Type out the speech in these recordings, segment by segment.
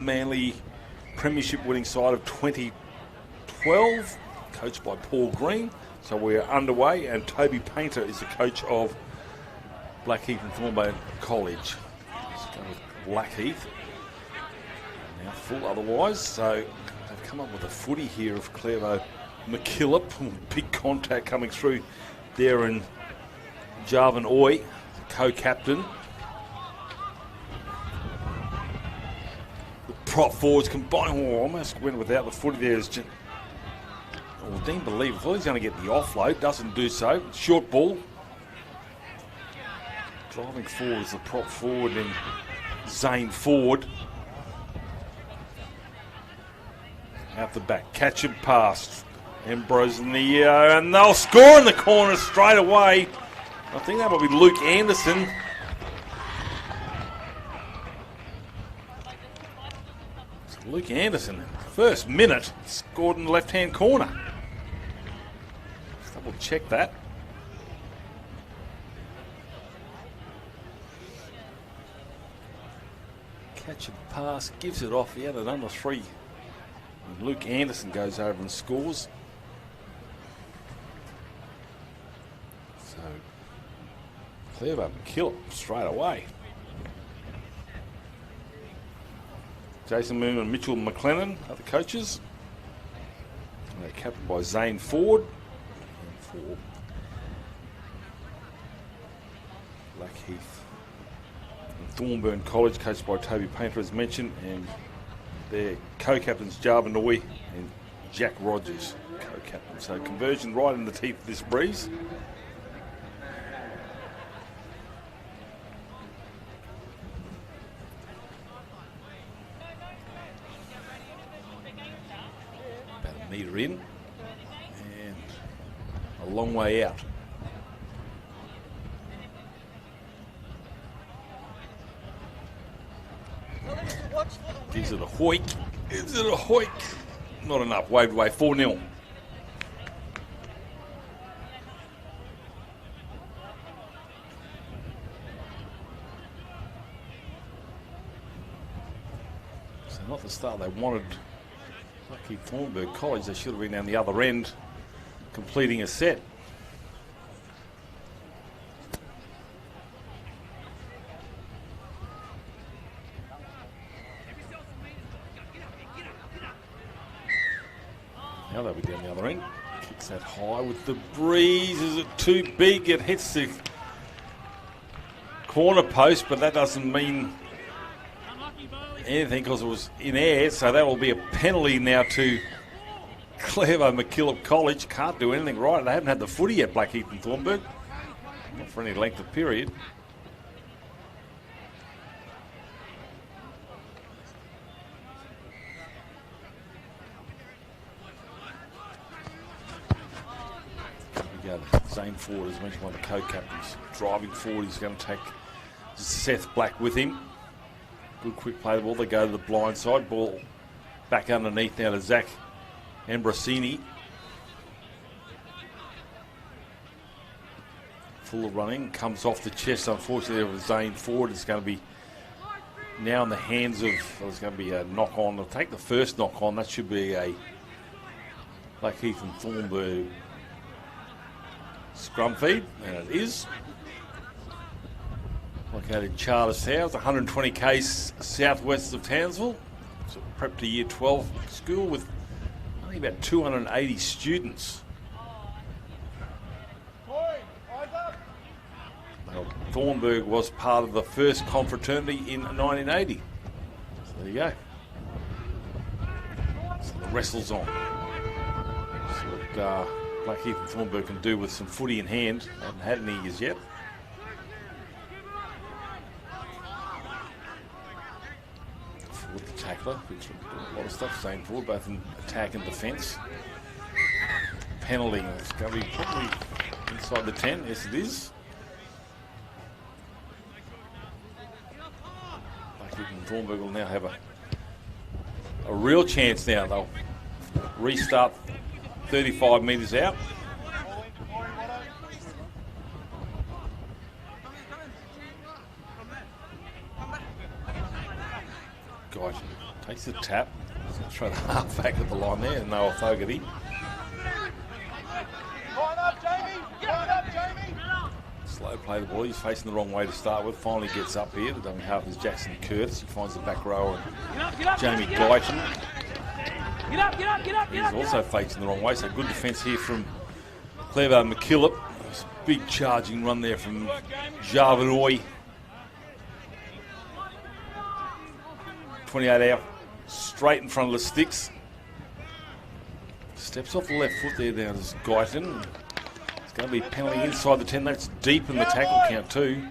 Manly premiership winning side of 2012, coached by Paul Green. So we're underway, and Toby Painter is the coach of Blackheath and Thornburn College. Let's go with Blackheath. Now full otherwise, so they've come up with a footy here of Clevo McKillop. Big contact coming through there, and Jarvan Oy, the co-captain. The prop forwards combining. Oh, almost went without the footy there. Dean Believe, thought he's going to get the offload, doesn't do so. Short ball. Driving forward is the prop forward and Zane Ford. Out the back, catch and pass. Ambrose in the and they'll score in the corner straight away. I think that will be Luke Anderson. So Luke Anderson, first minute, scored in the left-hand corner. Let's double check that. Catch and pass, gives it off. He had it under three. And Luke Anderson goes over and scores. So, Clevo McKillop straight away. Jason Moon and Mitchell McLennan are the coaches. And they're captained by Zane Ford. And for Blackheath and Thornburn College, coached by Toby Painter, as mentioned, and their co-captains Jarvan Oy and Jack Rogers, co-captain. So conversion right in the teeth of this breeze. About a metre in and a long way out. Gives it a hoik. Is it a hoik? Not enough. Waved away. 4-0. So not the start they wanted. Lucky Thornburg College. They should have been down the other end, completing a set. Now they'll be down the other end. Kicks that high with the breeze. Is it too big? It hits the corner post, but that doesn't mean anything because it was in air. So that will be a penalty now to Clevo McKillop College. Can't do anything right. They haven't had the footy yet, Blackheath and Thornburg. Not for any length of period. Zane Ford, as mentioned, one of the co-captains. Driving forward, he's going to take Seth Black with him. Good quick play the ball. They go to the blind side. Ball back underneath now to Zach Ambrosini. Full of running. Comes off the chest, unfortunately, of Zane Ford. It's going to be now in the hands of, there's going to be a knock on. They'll take the first knock on. That should be a Blackheath and Thornburg scrum feed, and it is. Located in Charters House, 120 k's southwest of Townsville. It's a prep to year 12 school with only about 280 students. Now, Thornburg was part of the first confraternity in 1980. So there you go. So the wrestle's on. So Blackheath and Thornburg can do with some footy in hand. They haven't had any as yet. Forward the tackler, which a lot of stuff saying forward, both in attack and defence. Penalty. It's going to be probably inside the 10. Yes, it is. Blackheath and Thornburg will now have a real chance now. They'll restart 35 metres out. Takes the tap. He's going to throw the half back at the line there, and Noah Fogarty. Slow play the ball. He's facing the wrong way to start with. Finally gets up here. The dummy half is Jackson Curtis. He finds the back row and Jamie Guyton. He's also facing the wrong way, so good defence here from Clevo McKillop. Big charging run there from Javanoy. 28 out, straight in front of the sticks. Steps off the left foot there down to Guyton. It's going to be a penalty inside the 10. That's deep in the tackle count too.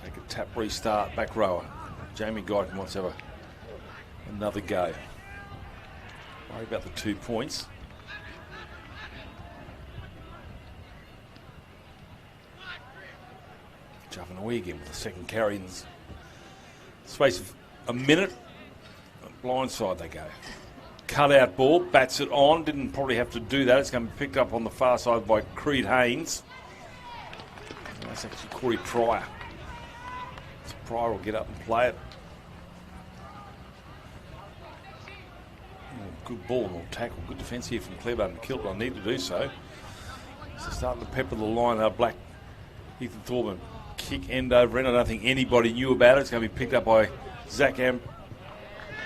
Take a tap restart, back rower. Jamie Guyton wants to have another go. Worry about the 2 points. Javanoy again with the second carry in the space of a minute. Blindside they go. Cut out ball, bats it on. Didn't probably have to do that. It's going to be picked up on the far side by Creed Haynes. That's actually Corey Pryor. So Pryor will get up and play it. Good ball, no tackle. Good defence here from Clevo McKillop. I need to do so. So starting to pepper the line. Black Ethan Thorburn. Kick end over end. I don't think anybody knew about it. It's going to be picked up by Zach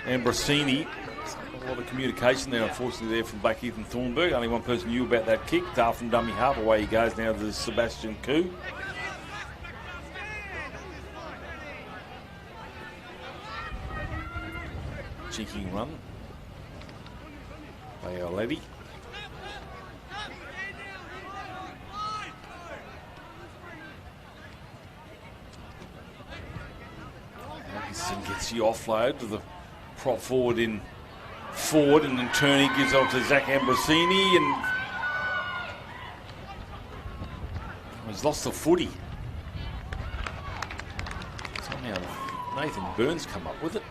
Ambrosini. A lot of communication there, unfortunately, there from Black Ethan Thornburg. Only one person knew about that kick. Darfin dummy half. Away he goes now to Sebastian Koo. Cheeking run by our lady. Atkinson gets the offload to the prop forward in forward, and then turning gives off to Zach Ambrosini, and he's lost the footy. Somehow Nathan Burns come up with it.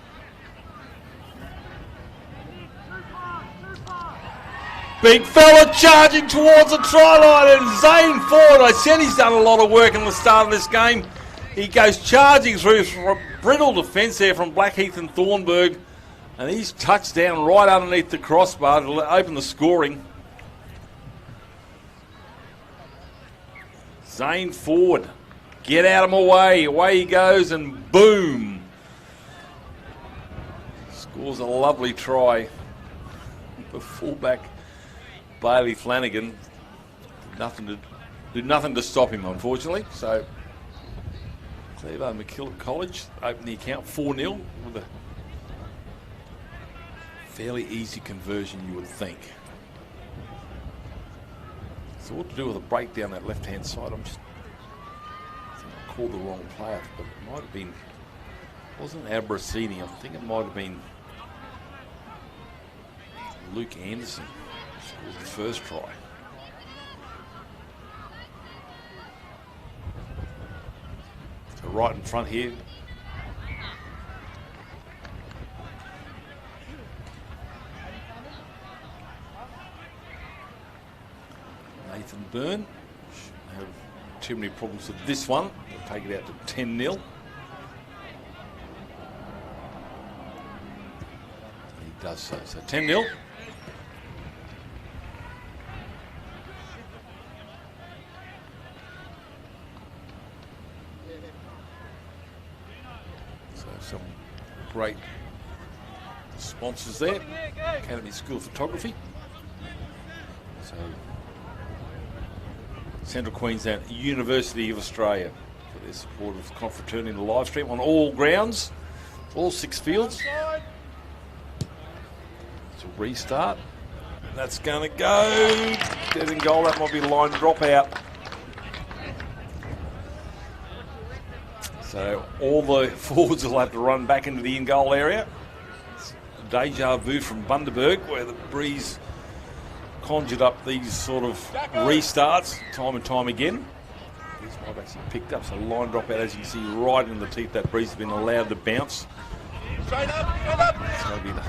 Big fella charging towards the try line, and Zane Ford, I said he's done a lot of work in the start of this game. He goes charging through a brittle defence there from Blackheath and Thornburg, and he's touched down right underneath the crossbar to open the scoring. Zane Ford, get out of my way, away he goes, and boom. Scores a lovely try. The fullback Bailey Flanagan did nothing to stop him, unfortunately. So Clevo McKillop College opened the account 4-0 with a fairly easy conversion, you would think. So what to do with a break down that left-hand side? I think I called the wrong player, but it might have been, it wasn't Abrasini. I think it might have been Luke Anderson. It was the first try. So right in front here. Nathan Byrne. Shouldn't have too many problems with this one. They'll take it out to 10-0. He does so. So 10-0. Some great sponsors there. Academy School of Photography. So Central Queensland University of Australia for their support of confraternity and the live stream on all grounds, all 6 fields. It's a restart. That's going to go. Dead in goal. That might be a line drop out. So all the forwards will have to run back into the in-goal area. It's deja vu from Bundaberg, where the breeze conjured up these sort of restarts time and time again. This might have actually picked up, so line drop out, as you can see, right in the teeth. That breeze has been allowed to bounce. Straight up. It's going to be the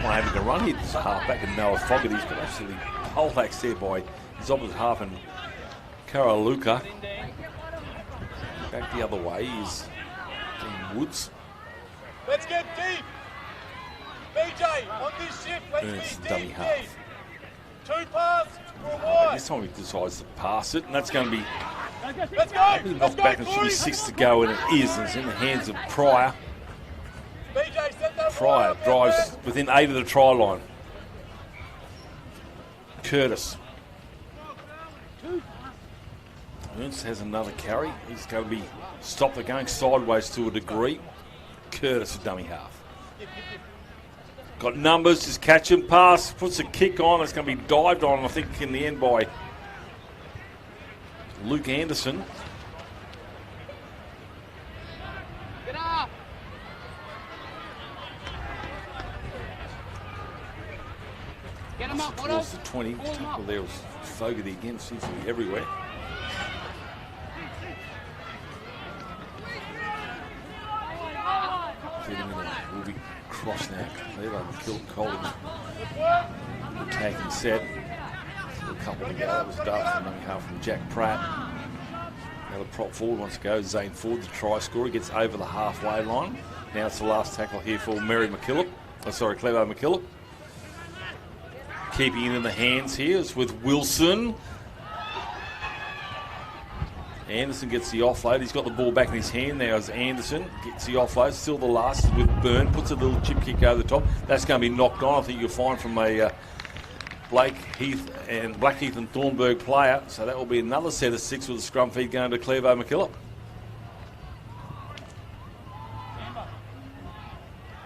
one having to run here. This half-back and Noah Fogarty's got absolutely poleaxed there by his opposite half, and Karaluka. Back the other way is Woods. Let's get deep. BJ, on this shift, let's Ernst, be dummy deep. half. 2 pass for a wide. This time he decides to pass it, and that's going to be Let's go. Let's knocked go, back, and it should be Corey. 6 to go, and it is. And it's in the hands of Pryor. BJ, set that Pryor wide up, drives man. within 8 of the try line. Curtis. Ernst has another carry. He's going to be stopped. They're going sideways to a degree. Curtis, a dummy half. Got numbers, just catch and pass, puts a kick on. It's going to be dived on, I think, in the end by Luke Anderson. Get up! Get him up, Towards the 20. Tackle there was Fogarty again, seems to be everywhere. Will be crossed now. Clevo McKillop Collins attacking set. A couple to go. That was done from running half from Jack Pratt. Now the prop forward wants to go. Zane Ford, the try scorer, gets over the halfway line. Now it's the last tackle here for Mary McKillop. Oh, sorry, Clevo McKillop. Keeping it in the hands here is with Wilson. Anderson gets the offload. He's got the ball back in his hand now as Anderson gets the offload. Still the last with Byrne. Puts a little chip kick over the top. That's going to be knocked on. I think you'll find from a Blackheath and Thornburg player. So that will be another set of 6 with the scrum feed going to Clevo McKillop.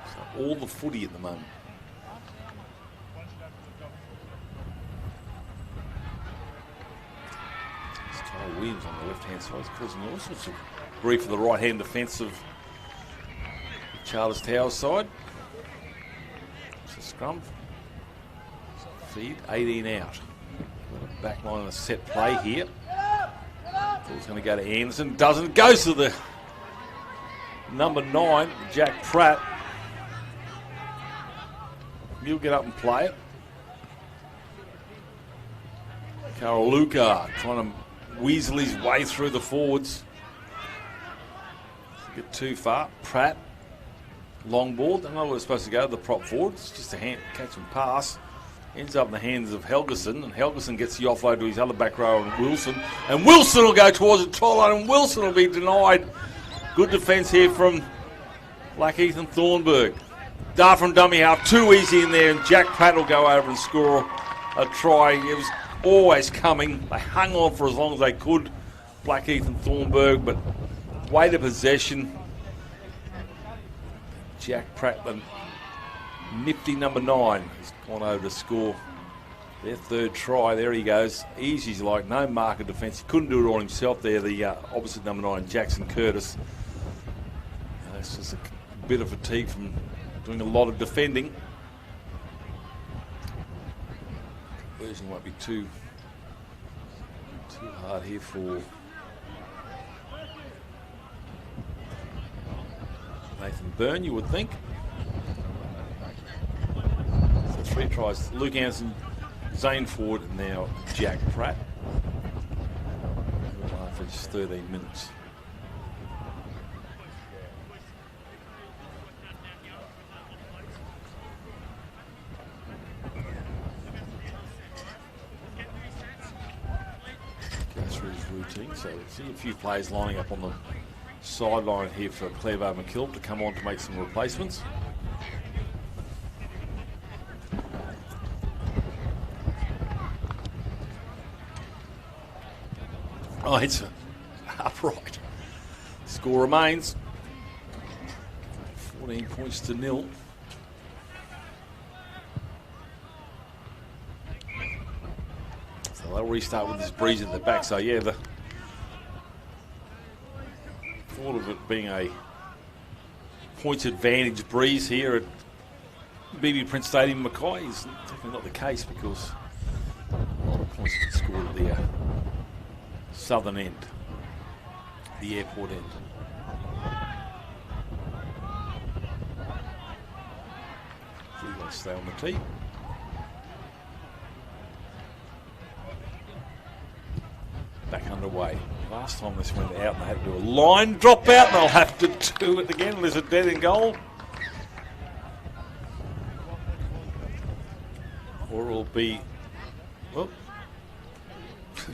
So all the footy at the moment. Williams on the left-hand side is causing all sorts of grief for the right-hand defence of Charles Towers' side. It's a scrum. Feed, 18 out. Back line of a set play here. Ball's going to go to Anderson. Doesn't. Goes to the number 9, Jack Pratt. He'll get up and play it. Carol Luca trying to weasel his way through the forwards. Doesn't get too far. Pratt, long ball. Don't know where it's supposed to go. The prop forward. It's just a catch and pass. Ends up in the hands of Helgeson, and Helgeson gets the offload to his other back row, and Wilson will go towards the try line, and Wilson will be denied. Good defence here from Blackheath and Thornburg. Dart from dummy half, too easy in there, and Jack Pratt will go over and score a try. It was always coming. They hung on for as long as they could, Blackheath and Thornburg, but weight of possession. Jack Pratt, the nifty number 9, has gone over to score their 3rd try. There he goes. Easy as like, no mark of defence. He couldn't do it all himself there, the opposite number 9, Jackson Curtis. That's just a bit of fatigue from doing a lot of defending. Conversion won't be too hard here for Nathan Byrne, you would think. So 3 tries. Luke Anderson, Zane Ford, and now Jack Pratt. For just 13 minutes. Routine, so see a few players lining up on the sideline here for Clevo McKillop to come on to make some replacements. Oh, it's upright. Score remains 14 points to 0. They'll restart with this breeze at the back. So, yeah, the thought of it being a points advantage breeze here at BB Prince Stadium, Mackay is definitely not the case because a lot of points have been scored at the southern end, the airport end. So you've got to stay on the tee. Back underway. Last time this went out and they had to do a line drop out, and they'll have to do it again. There's a dead in goal. Or it'll be, well,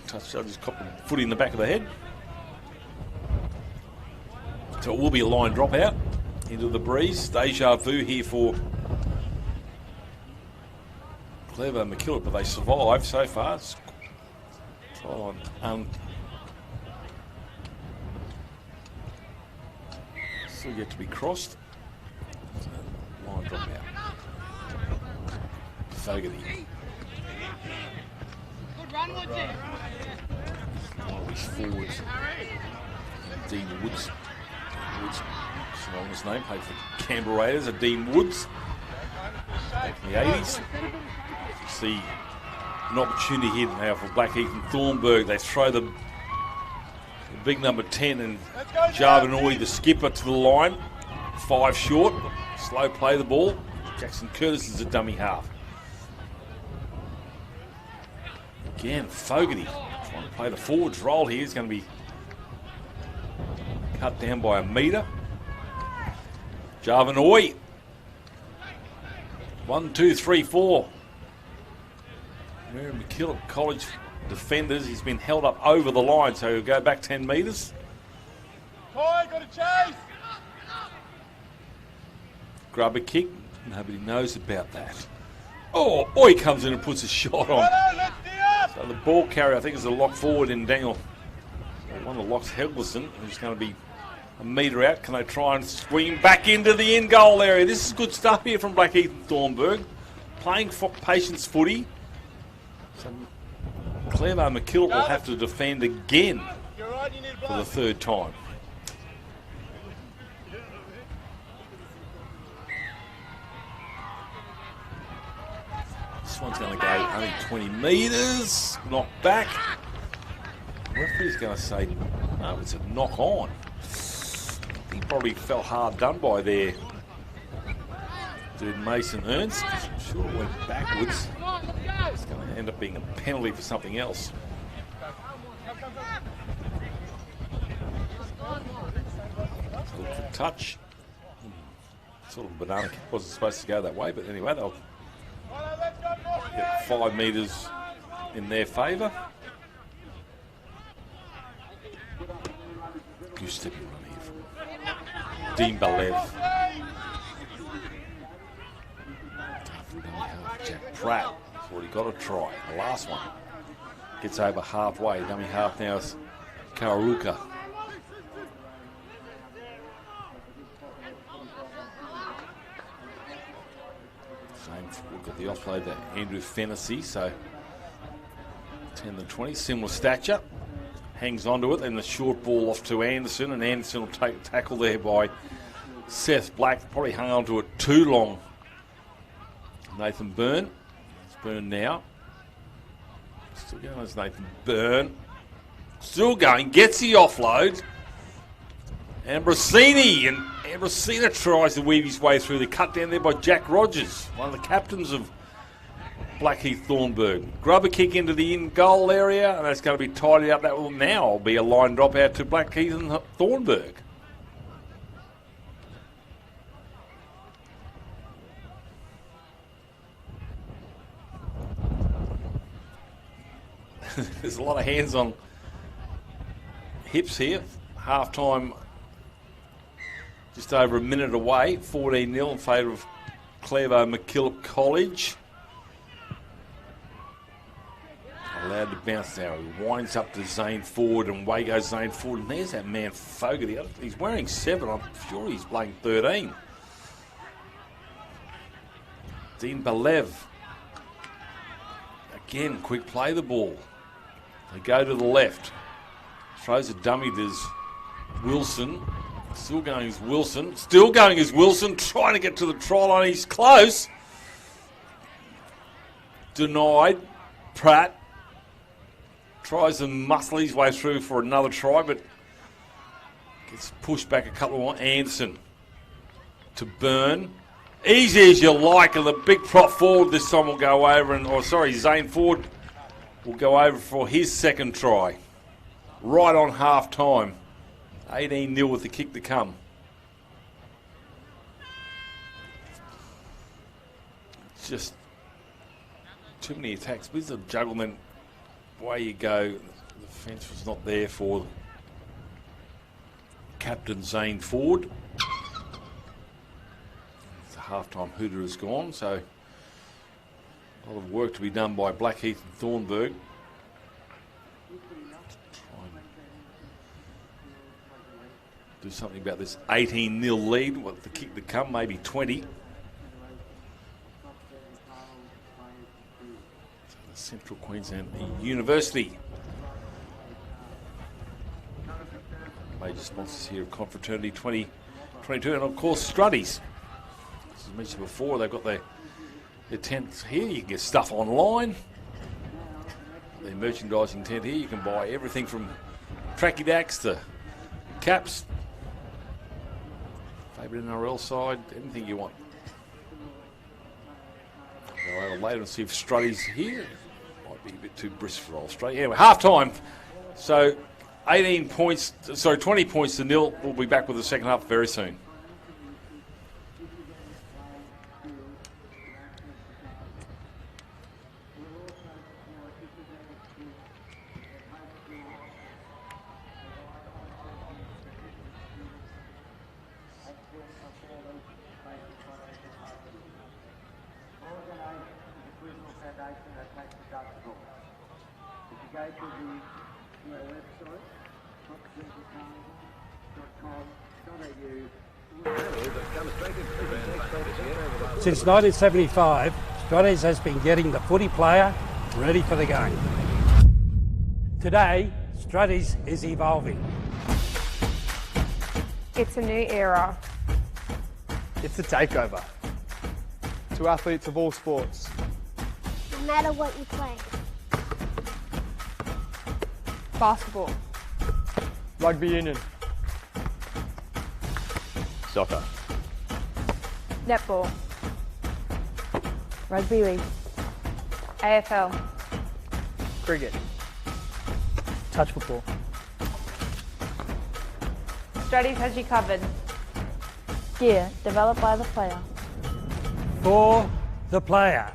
touchdown just copped a foot in the back of the head. So it will be a line drop out into the breeze. Deja vu here for Clevo McKillop, but they survive so far. It's still yet to be crossed. So, line drop out. Fogarty. Good run, Woodsy. One of his forwards. Dean Woods. Woods, that's the longest name, played for Canberra Raiders, Dean Woods. Back in the 80s. You see an opportunity here now for Blackheath and Thornburg. They throw the big number 10 and Jarvinoy, the skipper, to the line. 5 short. Slow play the ball. Jackson Curtis is a dummy half. Again, Fogarty trying to play the forwards role here. He's going to be cut down by a metre. Jarvinoy. 1, 2, 3, 4. Mary McKillop College defenders. He's been held up over the line, so he'll go back 10 metres. Got a chase. Grubber kick. Nobody knows about that. Oh, he comes in and puts a shot on. So the ball carrier, I think, is a lock forward in Daniel. One of the locks, Helgeson, who's going to be a metre out. Can they try and swing back into the in goal area? This is good stuff here from Blackheath and Thornburg. Playing for patience footy. So Clevo McKillop will have to defend again for the 3rd time. This one's going to go only 20 metres. Knocked back. The referee's going to say, no, it's a knock on. He probably felt hard done by there. Dude, Mason Ernst. I'm sure it went backwards. It's going to end up being a penalty for something else. Look for touch. Sort of banana kick wasn't supposed to go that way, but anyway, they'll get 5 metres in their favour. Good stepping run here from Dean Balev. Jack Pratt has already got a try. The last one gets over halfway. Dummy half now is Kararuka. We've got the offload to Andrew Fennessy, so 10-20, similar stature. Hangs onto it, then the short ball off to Anderson, and Anderson will take a tackle there by Seth Black. Probably hung onto it too long. Nathan Byrne. It's Byrne now. Still going as Nathan Byrne. Still going, gets the offload. Ambrosini, and Ambrosina tries to weave his way through. The cut down there by Jack Rogers, one of the captains of Blackheath Thornburg. Grubber kick into the in goal area, and that's going to be tidied up. That will now be a line drop out to Blackheath and Thornburg. There's a lot of hands on hips here. Half time just over a minute away. 14-0 in favour of Clevo McKillop College. Allowed to bounce now. He winds up to Zane Ford, and away goes Zane Ford. And there's that man Fogarty. He's wearing 7. I'm sure he's playing 13. Dean Balev. Again, quick play the ball. They go to the left. Throws a dummy to Wilson. Still going as Wilson. Still going as Wilson. Trying to get to the try line. He's close. Denied. Pratt tries to muscle his way through for another try, but gets pushed back a couple more. Anderson to Byrne. Easy as you like, and the big prop forward this time will go over, and Zane Ford will go over for his second try. right on half time. 18-0 with the kick to come. It's just too many attacks. With the jugglement, away you go. The fence was not there for Captain Zane Ford. The half-time hooter is gone, so a lot of work to be done by Blackheath and Thornburg. Do something about this 18-0 lead. What the kick to come, maybe 20. Central Queensland University. Major sponsors here of Confraternity 2022, and of course Struddies. As I mentioned before, they've got their tents here. You can get stuff online. Their merchandising tent here. You can buy everything from tracky dacks to caps, favourite NRL side, anything you want. Go over later and see if Struddies here. Might be a bit too brisk for Australia. Anyway, half time. So 20 points to 0. We'll be back with the second half very soon. Since 1975, Struddies has been getting the footy player ready for the game. Today, Struddies is evolving. It's a new era. It's a takeover. To athletes of all sports. No matter what you play. Basketball. Rugby union. Soccer. Netball. Rugby league. AFL. Cricket. Touch football. Struddies has you covered. Gear developed by the player. For the player.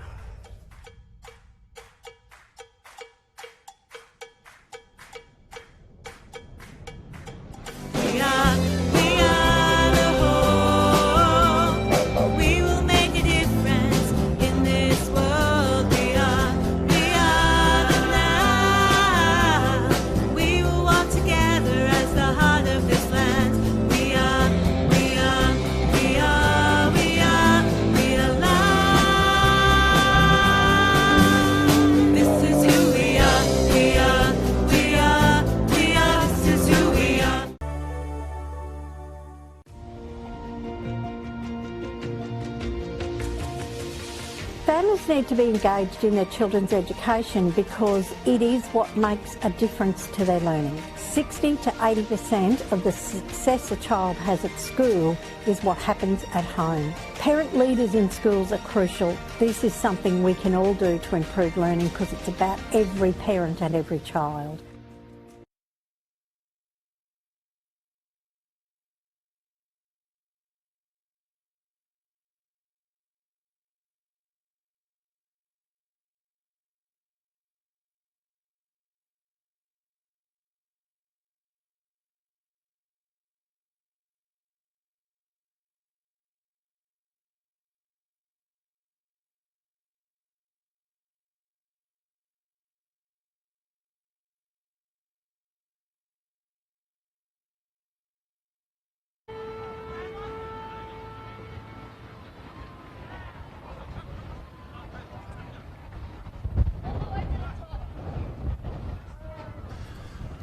Families need to be engaged in their children's education because it is what makes a difference to their learning. 60 to 80% of the success a child has at school is what happens at home. Parent leaders in schools are crucial. This is something we can all do to improve learning because it's about every parent and every child.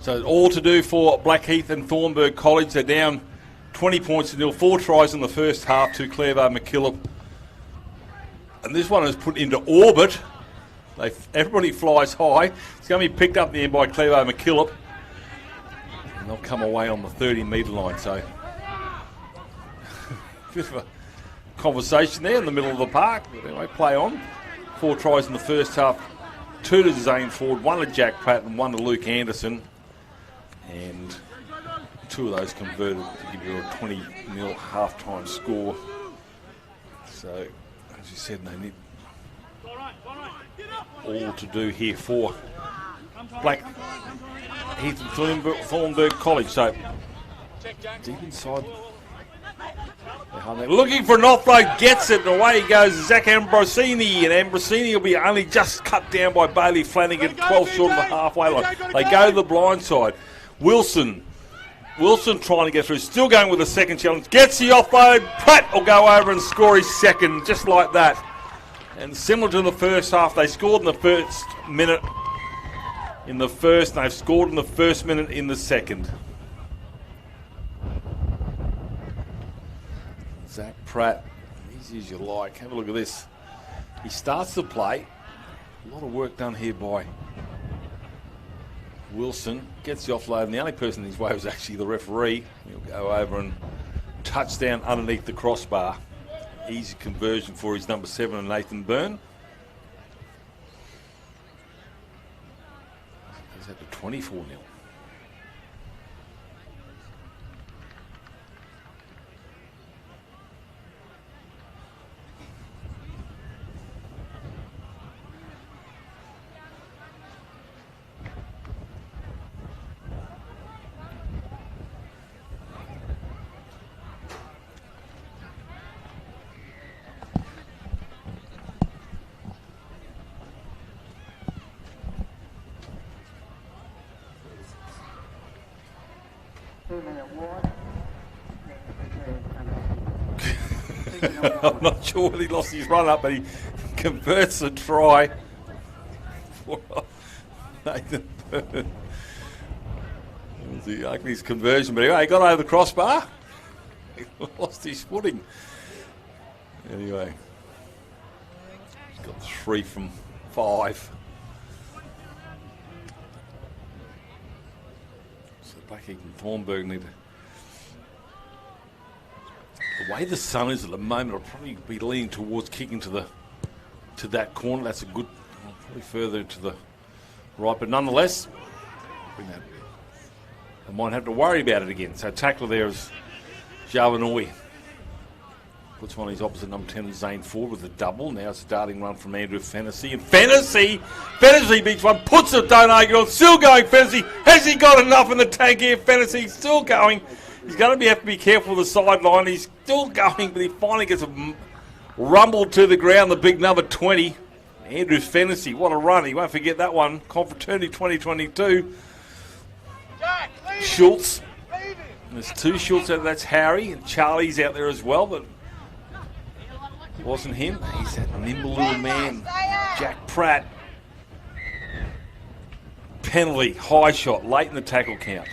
So all to do for Blackheath and Thornburg College. They're down 20 points to 0. 4 tries in the first half to Clairvaux McKillop. And this one is put into orbit. Everybody flies high. It's going to be picked up in the end by Clairvaux McKillop. And they'll come away on the 30-metre line. So bit of a conversation there in the middle of the park. But anyway, play on. 4 tries in the first half. 2 to Zane Ford, 1 to Jack Pratt and 1 to Luke Anderson. And 2 of those converted to give you a 20-0 half-time score. So, as you said, they need all to do here for Black Heath and Thornburg College. So, deep inside. Looking for an offload, gets it, and away he goes, Zach Ambrosini, and Ambrosini will be only just cut down by Bailey Flanagan, 12 short of the halfway line. They go to the blind side. Wilson trying to get through, still going with the second challenge, gets the offload, Pratt will go over and score his second, just like that. And similar to the first half, they scored in the first minute in the first, and they've scored in the first minute in the second. Zach Pratt, easy as you like. Have a look at this. He starts the play. A lot of work done here by Wilson. Gets the offload, and the only person in his way was actually the referee. He'll go over and touchdown underneath the crossbar. Easy conversion for his number 7, Nathan Byrne. Goes up to 24-0. I'm not sure whether he lost his run up, but he converts a try for Nathan Byrne. The Ugly's conversion, but anyway, he got over the crossbar. He lost his footing. Anyway, he's got 3 from 5. So Blackheath and Thornburg need to. The way the sun is at the moment, I'll probably be leaning towards kicking to that corner. That's a good, probably further to the right, but nonetheless, I might have to worry about it again. So tackler there is Javanoi. Puts one of his opposite number 10, Zane Ford, with a double. Now it's a darting run from Andrew Fennessy. And Fennessy beats one, puts it, don't argue on, still going Fennessy. Has he got enough in the tank here? Fennessy still going. He's going to have to be careful with the sideline. He's still going, but he finally gets rumbled to the ground, the big number 20. Andrew Fennessy, what a run. He won't forget that one. Confraternity 2022. Schultz. There's 2 Schultz out there. That's Harry, and Charlie's out there as well, but it wasn't him. He's that nimble little man, Jack Pratt. Penalty, high shot, late in the tackle count.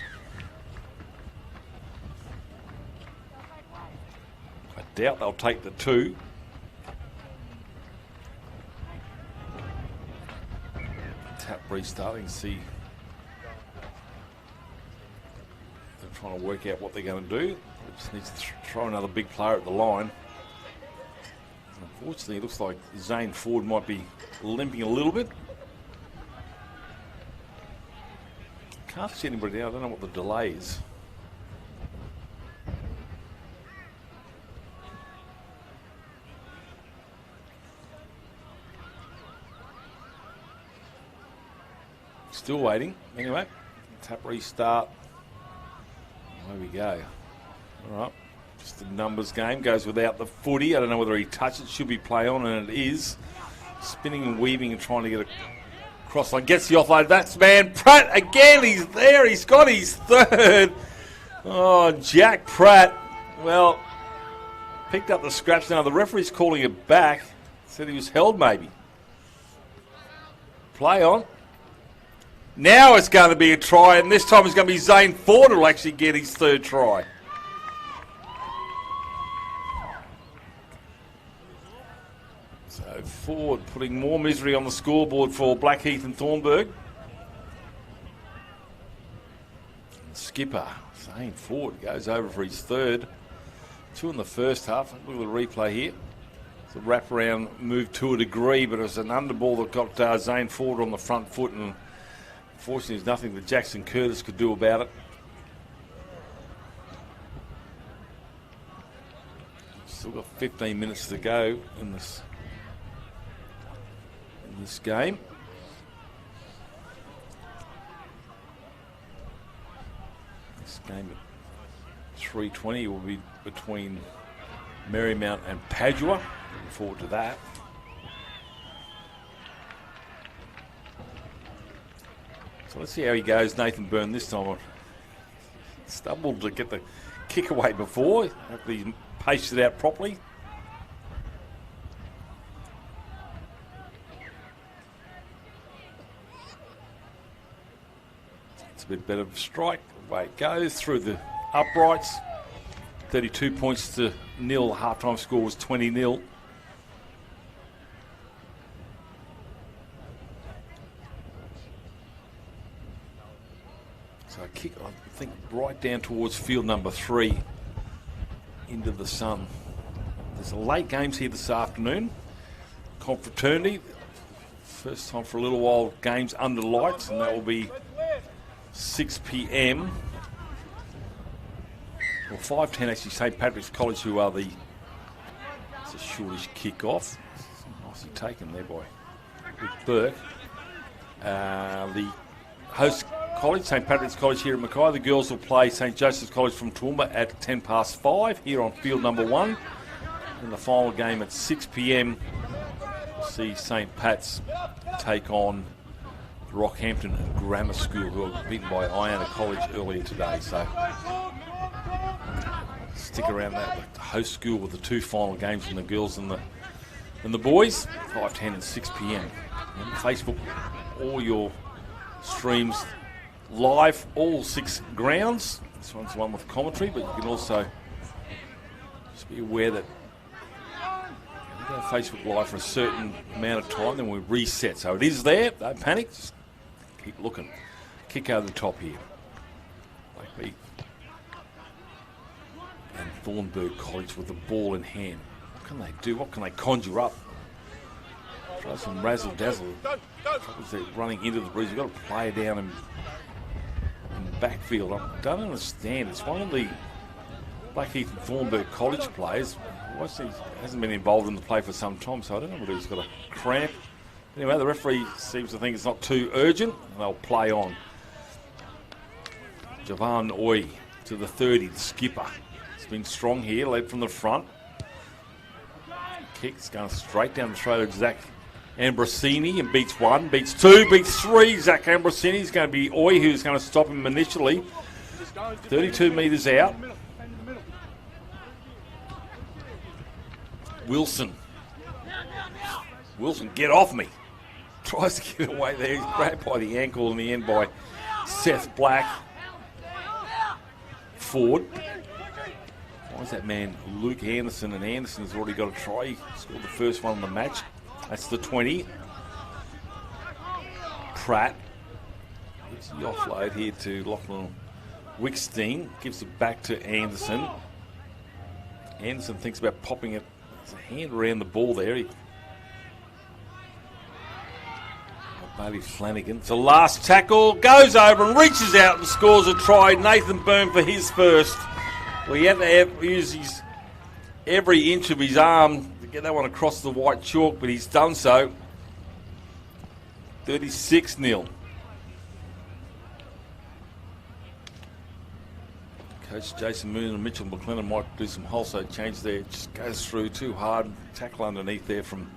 Doubt they'll take the 2. Tap restarting, see. They're trying to work out what they're going to do. Just needs to throw another big player at the line. Unfortunately, it looks like Zane Ford might be limping a little bit. Can't see anybody now. I don't know what the delay is. Still waiting. Anyway, tap restart. There we go. All right. Just a numbers game. Goes without the footy. I don't know whether he touched it. Should be play on, and it is. Spinning and weaving and trying to get a cross line. Gets the offload. That's man Pratt again. He's there. He's got his 3rd. Oh, Jack Pratt. Well, picked up the scraps now. The referee's calling it back. Said he was held maybe. Play on. Now it's going to be a try, and this time it's going to be Zane Ford who will actually get his 3rd try. So Ford putting more misery on the scoreboard for Blackheath and Thornburg. And skipper Zane Ford goes over for his 3rd. 2 in the first half. Look at the replay here. It's a wraparound move to a degree, but it was an underball that got Zane Ford on the front foot, and unfortunately, there's nothing that Jackson Curtis could do about it. Still got 15 minutes to go in this game. This game at 3:20 will be between Marymount and Padua. Looking forward to that. So let's see how he goes, Nathan Byrne, this time. Stumbled to get the kick away before. Hopefully he paced it out properly. It's a bit better of a strike. Away it goes through the uprights. 32 points to nil. Half-time score was 20-0. So a kick, I think, right down towards field number 3 into the sun. There's a late games here this afternoon. Confraternity. First time for a little while games under lights, and that will be 6 p.m. Well, 5:10 actually, St Patrick's College, who are the, it's a shortish kick-off. Nicely taken there by Rick Burke. The host college, St Patrick's College here at Mackay. The girls will play St Joseph's College from Toowoomba at 5:10 here on field number 1. And the final game at 6 p.m. we'll see St Pat's take on Rockhampton Grammar School, who were beaten by Iona College earlier today. So stick around that, the host school with the 2 final games from the girls and the boys, 5:10 and 6 p.m. And Facebook, all your streams live, all 6 grounds. This one's the one with commentary, but you can also just be aware that we go Facebook live for a certain amount of time, then we reset. So it is there, don't panic, just keep looking. Kick over the top here. Blackheath and Thornburg College with the ball in hand. What can they do? What can they conjure up? Try some razzle dazzle. As they're running into the breeze, you've got to play down in the backfield. I don't understand. It's one of the Blackheath and Thornburg College players. He hasn't been involved in the play for some time, so I don't know whether he's got a cramp. Anyway, the referee seems to think it's not too urgent, and they'll play on. Javan Oy to the 30, the skipper. He's been strong here, led from the front. Kick's going straight down the throat of Zach Ambrosini, and beats 1, beats 2, beats 3. Zach Ambrosini is going to be Oy who's going to stop him initially. 32 metres out. Wilson, get off me. Tries to get away there. He's grabbed by the ankle in the end by Seth Black. Ford. Why is that man Luke Anderson? And Anderson's already got a try. He scored the first one in the match. That's the 20. Pratt. Gives the offload here to Lachlan Wickstein. Gives it back to Anderson. Anderson thinks about popping it. There's a hand around the ball there. Bailey Flanagan. It's a last tackle. Goes over and reaches out and scores a try. Nathan Byrne for his first. Well, he had to use every inch of his arm to get that one across the white chalk, but he's done so. 36-0. Coach Jason Moon and Mitchell McLennan might do some wholesale change there. It just goes through too hard. Tackle underneath there from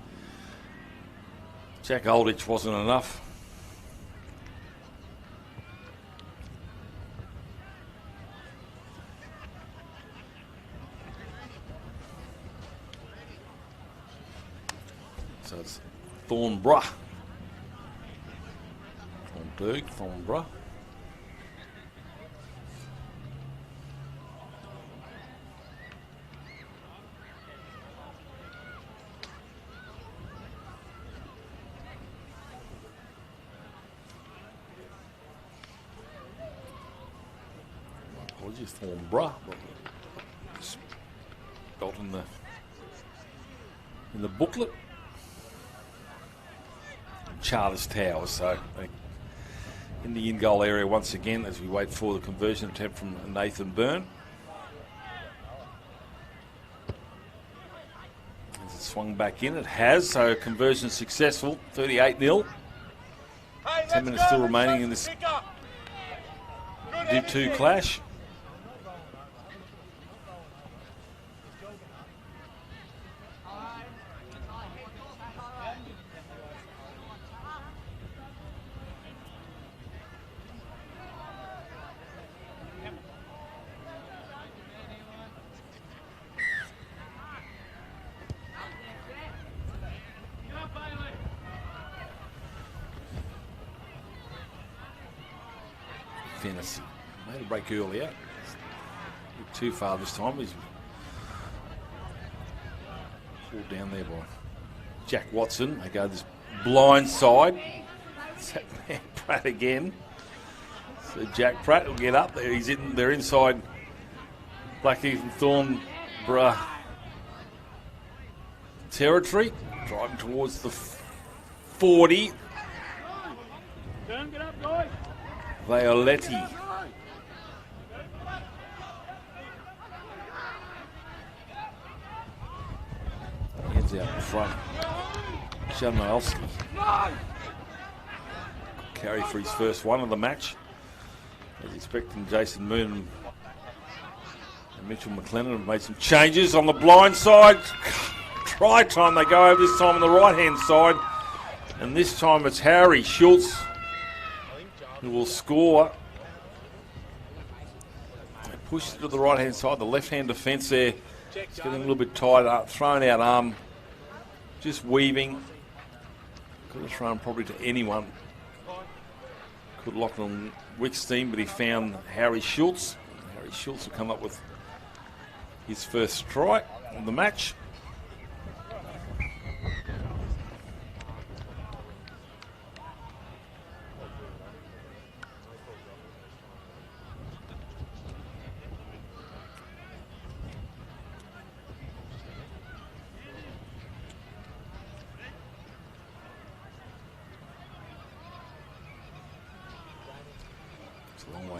Jack Olditch wasn't enough. So it's Thornburg. Apologies, Thornburg. Spelt in the booklet. Charters Towers, so in the in-goal area once again as we wait for the conversion attempt from Nathan Byrne. swung back in. It has, so conversion successful. 38-0. Hey, 10 minutes still remaining in this Div 2 clash. Fantasy made a break earlier. Too far this time. He's pulled down there by Jack Watson. They go this blind side. It's that man Pratt again. So Jack Pratt will get up there. He's in. They're inside Blackheath and Thornborough territory. Driving towards the 40. Turn, get up, guys. Violetti. Heads out in front. Janowski. Carry for his first one of the match. He's expecting Jason Moon and Mitchell McLennan have made some changes on the blind side. Try time they go over this time on the right hand side. And this time it's Harry Schultz who will score. They push it to the right hand side. The left hand defence there. It's getting a little bit tied up. Thrown out arm. Just weaving. Could have thrown probably to anyone. Could lock it on Wickstein, but he found Harry Schultz. Harry Schultz will come up with his first try of the match.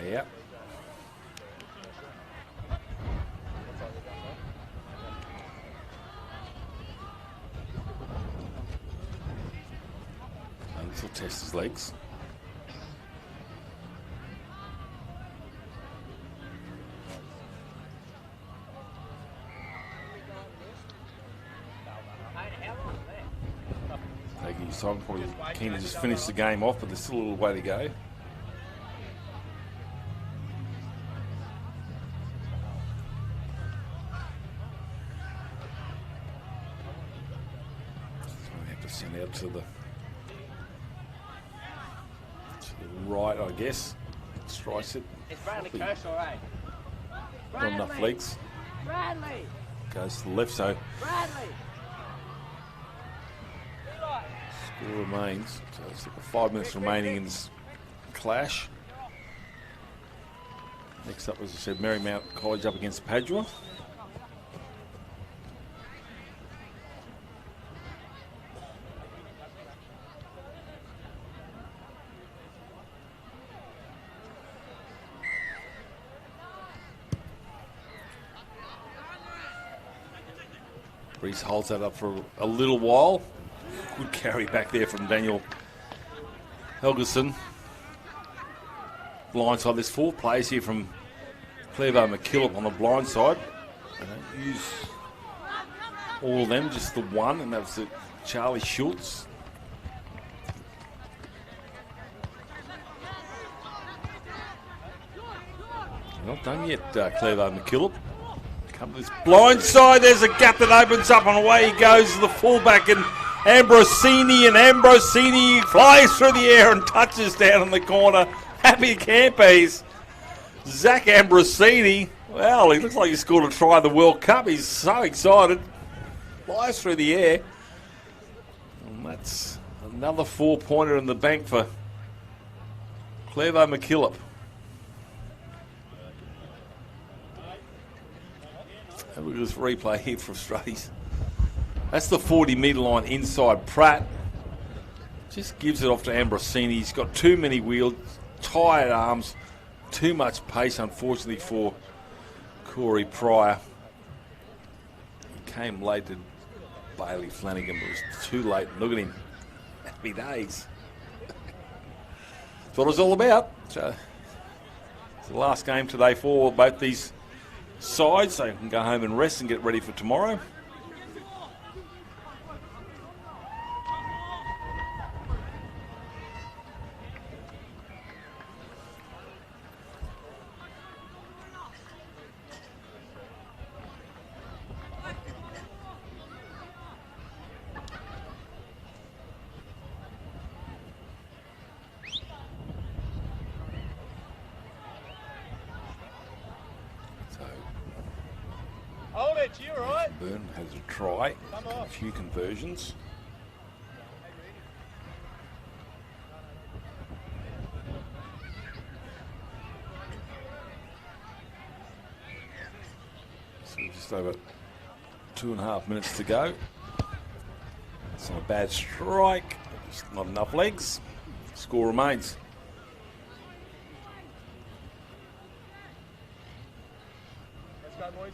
Yeah. This will test his legs. Taking his time, probably keen to just finish the game off, but there's still a little way to go. Out to the right, I guess. Strikes it. It's Bradley Curse, all right. Not enough legs. Bradley. Goes to the left, so Bradley. score remains. So it's 5 minutes remaining in this clash. Next up, as I said, Marymount College up against Padua. Reese holds that up for a little while. Good carry back there from Daniel Helgeson. Blind side, there's 4 players here from Clevo McKillop on the blind side. They don't use all of them, just the one, and that's Charlie Schultz. Not done yet, Clevo McKillop. Come to this blind side, there's a gap that opens up and away he goes to the fullback and Ambrosini flies through the air and touches down in the corner. Happy campies. Zach Ambrosini, well, he looks like he scored a try in the World Cup. He's so excited. Flies through the air. And that's another 4-pointer in the bank for Clevo McKillop. Look at this replay here for Australians. That's the 40-metre line inside. Pratt just gives it off to Ambrosini. He's got too many wheels, tired arms, too much pace, unfortunately, for Corey Pryor. He came late to Bailey Flanagan, but it was too late. Look at him. Happy days. That's what it was all about. So it's the last game today for both these sides. So you can go home and rest and get ready for tomorrow. Hold it, you all right? Burn has a try, a few conversions. So just over 2.5 minutes to go. It's not a bad strike, just not enough legs. Score remains. Let's go, boys.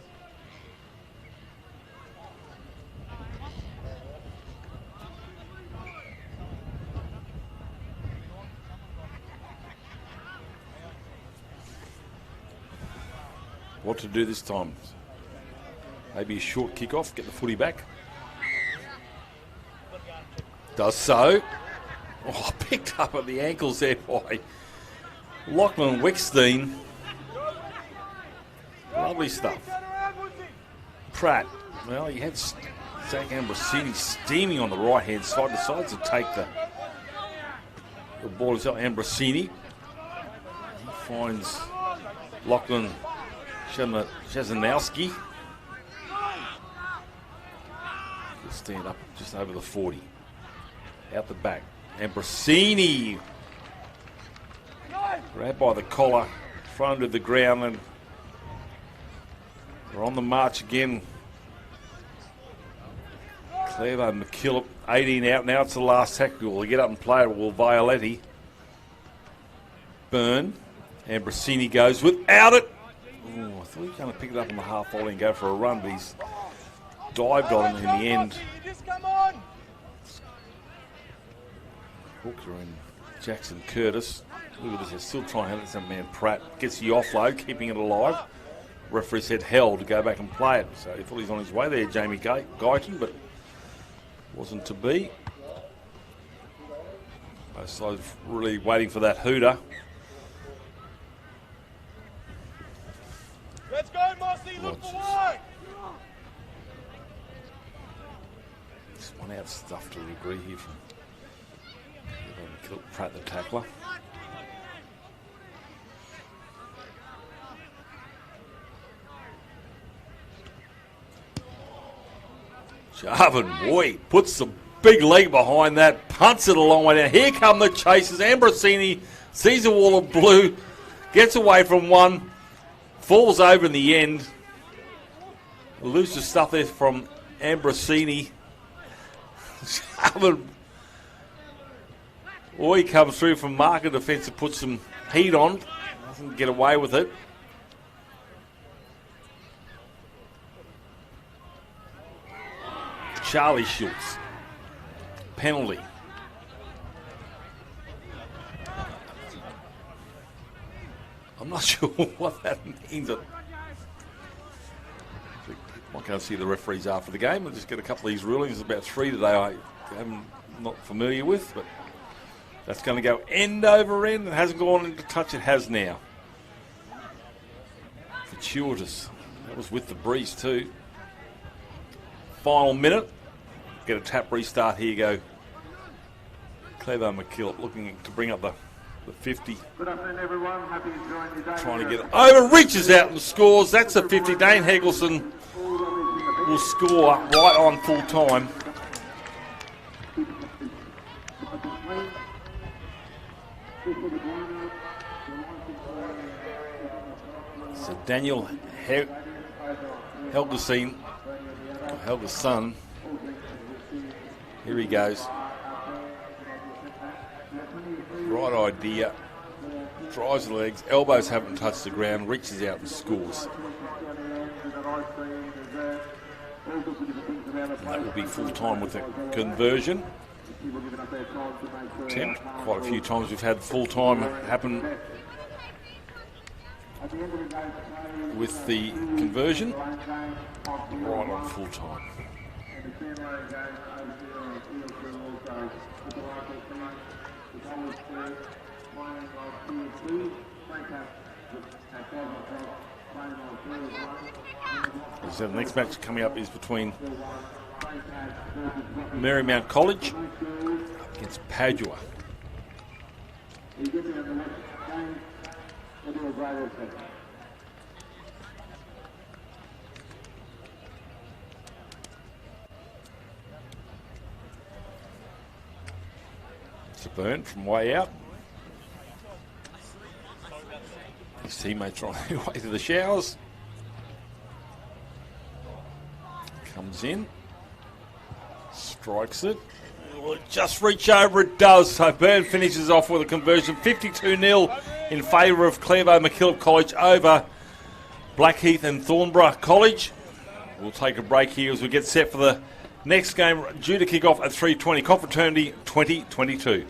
What to do this time? Maybe a short kick-off, get the footy back. Does so. Oh, picked up at the ankles there by Lachlan Wickstein. Lovely stuff. Pratt. Well, he had Zach Ambrosini steaming on the right-hand side. Decides to take the ball himself. Ambrosini. He finds Lachlan Shazanowski. Stand up just over the 40. Out the back. Ambrosini. Grabbed by the collar. Thrown to the ground, and we're on the march again. Clevo McKillop, 18 out. Now it's the last tackle. Will he get up and play it? Will Violetti. Burn. Ambrosini goes without it. Ooh, I thought he was going to pick it up on the half volley and go for a run, but he's dived on him in the end. Hooker and Jackson Curtis. Look at this, they're still trying to have some man. Pratt gets the offload, keeping it alive. Referee said held to go back and play it. So he thought he was on his way there, Jamie Guyton, but wasn't to be. Both sides really waiting for that hooter. Let's go, Mossy, look for one! Just one out stuff to a degree here from Pratt, the tackler. Jarvin, boy, puts the big leg behind that, punts it a long way down. Here come the chasers. Ambrosini sees a wall of blue, gets away from one, falls over in the end. Loses stuff there from Ambrosini. Jarvin, boy, comes through from marker defence to put some heat on. Doesn't get away with it. Charlie Schultz. Penalty. I'm not sure what that means. I can't see the referees after the game. I'll just get a couple of these rulings. There's about 3 today I'm not familiar with, but that's going to go end over end. It hasn't gone into touch. It has now. Fortuitous. That was with the breeze too. Final minute. Get a tap restart. Here you go. Clevo McKillop looking to bring up the 50. Good afternoon, everyone. Happy to join you. Trying to get it over. Reaches out and scores. That's a 50. Dane Hegelson will score right on full time. So Daniel Helgeson. Here he goes. Right idea. Drives the legs. Elbows haven't touched the ground. Reaches out and scores. And that will be full time with the conversion. Attempt. Quite a few times we've had full time happen with the conversion. Right on full time. So the next match coming up is between Marymount College against Padua. It's a burn from way out. His teammates are on their way to the showers. Comes in, strikes it. Will it just reach over? It does. So Byrne finishes off with a conversion, 52-0 in favour of Clairvaux MacKillop College over Blackheath and Thornborough College. We'll take a break here as we get set for the next game due to kick off at 3:20. Confraternity 2022.